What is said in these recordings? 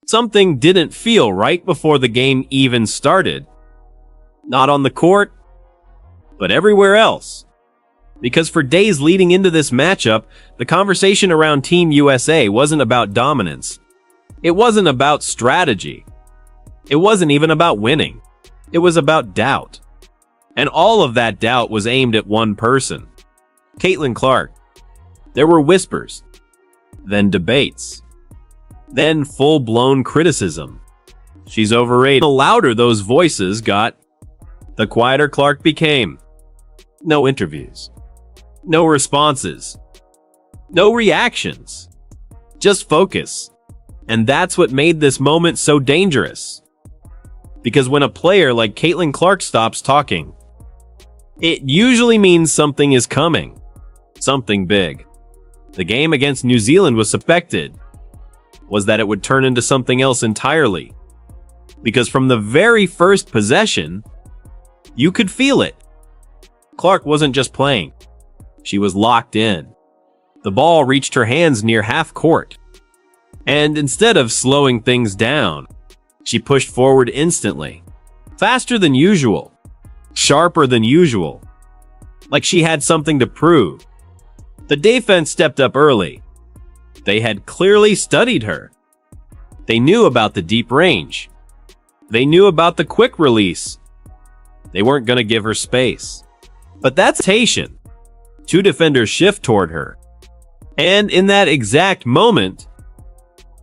Something didn't feel right before the game even started. Not on the court, but everywhere else. Because for days leading into this matchup, the conversation around Team USA wasn't about dominance. It wasn't about strategy. It wasn't even about winning. It was about doubt. And all of that doubt was aimed at one person, Caitlin Clark. There were whispers, then debates, then full-blown criticism. She's overrated. The louder those voices got, the quieter Clark became. No interviews. No responses. No reactions. Just focus. And that's what made this moment so dangerous. Because when a player like Caitlin Clark stops talking, it usually means something is coming. Something big. The game against New Zealand was suspected was that it would turn into something else entirely. Because from the very first possession, you could feel it. Clark wasn't just playing. She was locked in. The ball reached her hands near half court. And instead of slowing things down, she pushed forward instantly. Faster than usual. Sharper than usual. Like she had something to prove. The defense stepped up early. They had clearly studied her. They knew about the deep range. They knew about the quick release. They weren't going to give her space. But that's hesitation. Two defenders shift toward her. And in that exact moment,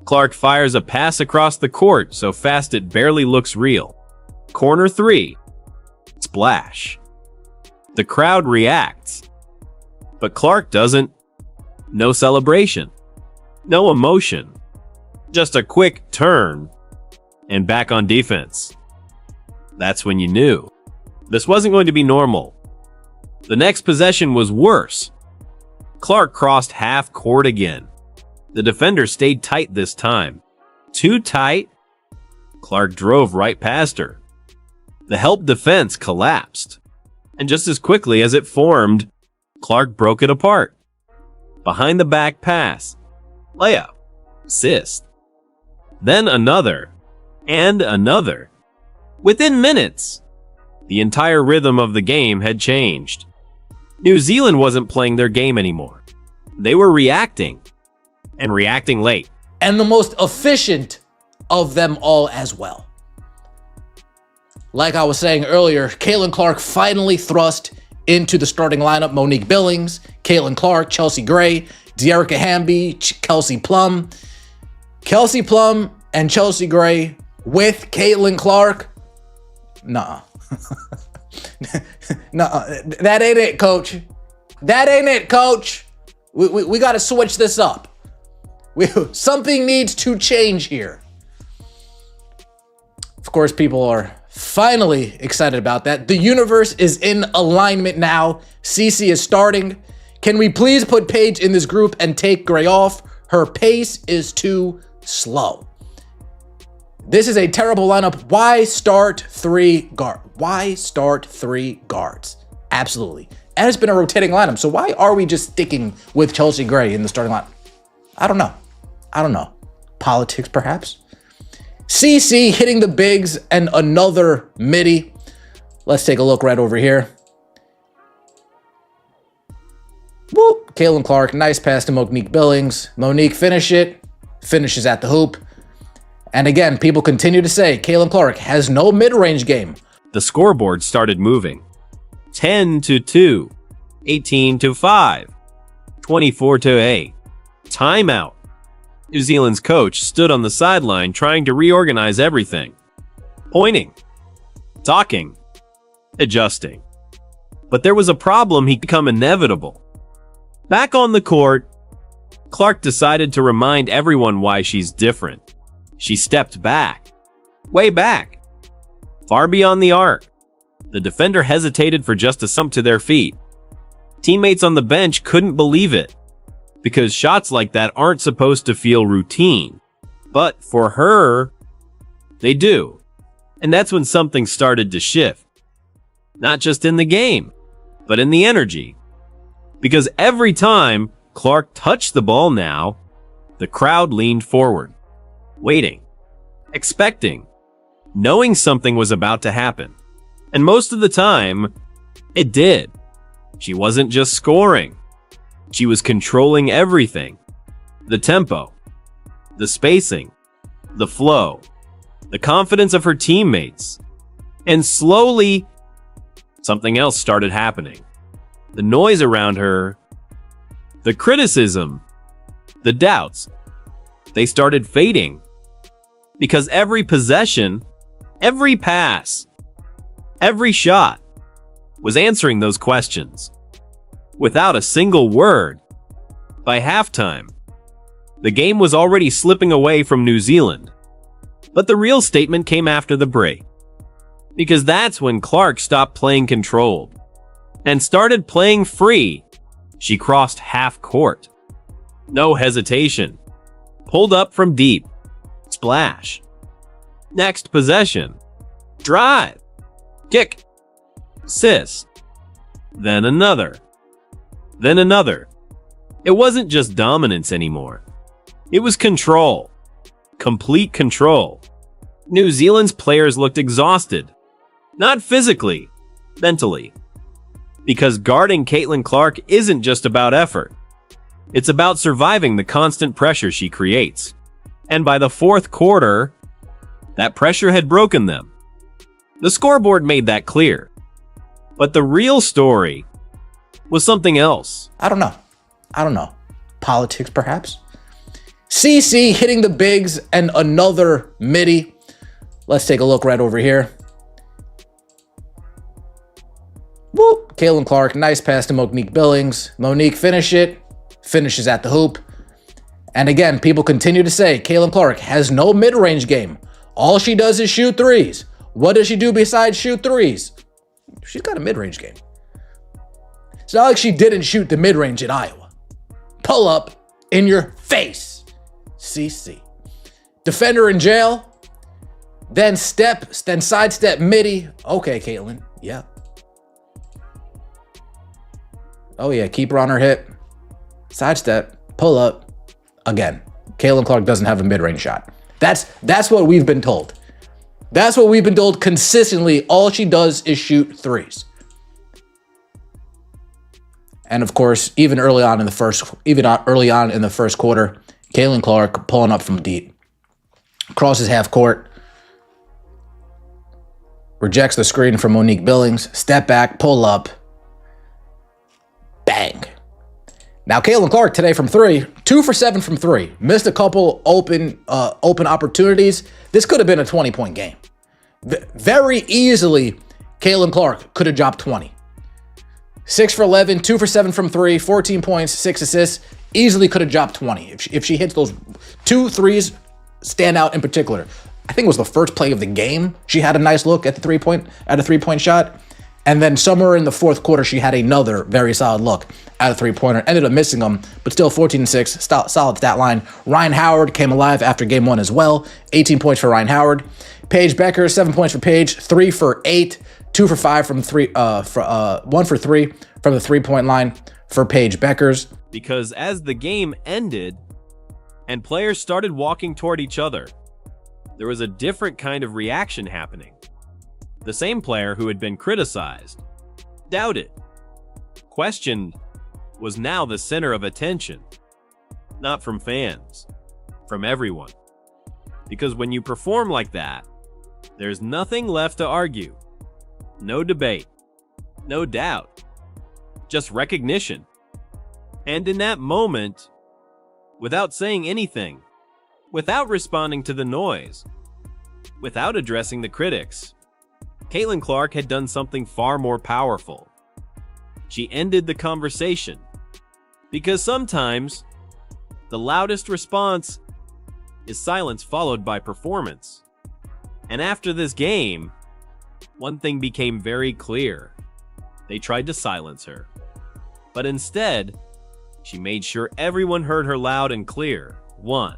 Clark fires a pass across the court so fast it barely looks real. Corner three. Splash. The crowd reacts. But Clark doesn't. No celebration. No emotion. Just a quick turn and back on defense. That's when you knew. This wasn't going to be normal. The next possession was worse. Clark crossed half court again. The defender stayed tight this time. Too tight. Clark drove right past her. The help defense collapsed. And just as quickly as it formed, Clark broke it apart. Behind the back pass. Layup. Assist. Then another. And another. Within minutes, the entire rhythm of the game had changed. New Zealand wasn't playing their game anymore. They were reacting. And reacting late. And the most efficient of them all as well. Like I was saying earlier, Caitlin Clark finally thrust into the starting lineup. Monique Billings, Caitlin Clark, Chelsea Gray, Dearica Hamby, Kelsey Plum. Kelsey Plum and Chelsea Gray with Caitlin Clark? Nuh-uh. Nuh-uh. That ain't it, coach. That ain't it, coach. We got to switch this up. Something needs to change here. Of course, people are finally excited about that. The universe is in alignment now. Cece is starting. Can we please put Paige in this group and take Gray off? Her pace is too slow. This is a terrible lineup. Why start three guards? Why start three guards? Absolutely. And it's been a rotating lineup. So why are we just sticking with Chelsea Gray in the starting lineup? I don't know. Politics, perhaps. CC hitting the bigs and another midi. Let's take a look right over here. Whoop. Caitlin Clark, nice pass to Monique Billings. Monique finishes at the hoop. And again, people continue to say Caitlin Clark has no mid-range game. The scoreboard started moving. 10-2, 18-5, 24-8. Timeout. New Zealand's coach stood on the sideline trying to reorganize everything. Pointing. Talking. Adjusting. But there was a problem he'd become inevitable. Back on the court, Clark decided to remind everyone why she's different. She stepped back. Way back. Far beyond the arc. The defender hesitated for just a sump to their feet. Teammates on the bench couldn't believe it. Because shots like that aren't supposed to feel routine. But for her, they do. And that's when something started to shift. Not just in the game, but in the energy. Because every time Clark touched the ball now, the crowd leaned forward, waiting. expecting, knowing something was about to happen. And most of the time, it did. She wasn't just scoring. She was controlling everything. The tempo, the spacing, the flow, the confidence of her teammates. And slowly, something else started happening. The noise around her, the criticism, the doubts, they started fading. Because every possession, every pass, every shot was answering those questions. Without a single word, by halftime, the game was already slipping away from New Zealand. But the real statement came after the break. Because that's when Clark stopped playing controlled and started playing free. She crossed half court. No hesitation. Pulled up from deep. Splash. Next possession. Drive. Kick. Assist. Then another. Then another. It wasn't just dominance anymore. It was control. Complete control. New Zealand's players looked exhausted. Not physically, mentally. Because guarding Caitlin Clark isn't just about effort. It's about surviving the constant pressure she creates. And by the fourth quarter, that pressure had broken them. The scoreboard made that clear. But the real story was something else. I don't know. Politics, perhaps? CC hitting the bigs and another midi. Let's take a look right over here. Whoop. Caitlin Clark, nice pass to Monique Billings. Monique finishes at the hoop. And again, people continue to say Caitlin Clark has no mid-range game. All she does is shoot threes. What does she do besides shoot threes? She's got a mid-range game. It's not like she didn't shoot the mid-range in Iowa. Pull up in your face. CC. Defender in jail. Then sidestep midi. Okay, Caitlin. Yeah. Oh yeah, keep her on her hip. Sidestep, pull up. Again, Caitlin Clark doesn't have a mid-range shot. That's what we've been told. That's what we've been told consistently. All she does is shoot threes. And of course, even early on in the first quarter, Caitlin Clark pulling up from deep. Crosses half court. Rejects the screen from Monique Billings. Step back, pull up. Bang. Now, Caitlin Clark today from three, 2 for 7 from three. Missed a couple open opportunities. This could have been a 20-point game. Very easily, Caitlin Clark could have dropped 20. 6 for 11, 2 for 7 from three, 14 points, 6 assists. Easily could have dropped 20 if she hits those 2 threes. Stand out in particular. I think it was the first play of the game. She had a nice look at the three-point shot. And then somewhere in the fourth quarter, she had another very solid look at a three-pointer. Ended up missing them, but still 14-6, solid stat line. Ryan Howard came alive after game 1 as well. 18 points for Ryan Howard. Paige Becker, 7 points for Paige. 3 for 8, 2 for 5 from 3, 1 for 3 from the three-point line for Paige Beckers. Because as the game ended and players started walking toward each other, there was a different kind of reaction happening. The same player who had been criticized, doubted, questioned, was now the center of attention. Not from fans, from everyone. Because when you perform like that, there's nothing left to argue. No debate, no doubt, just recognition. And in that moment, without saying anything, without responding to the noise, without addressing the critics, Caitlin Clark had done something far more powerful. She ended the conversation. Because sometimes, the loudest response is silence followed by performance. And after this game, one thing became very clear. They tried to silence her. But instead, she made sure everyone heard her loud and clear. 1.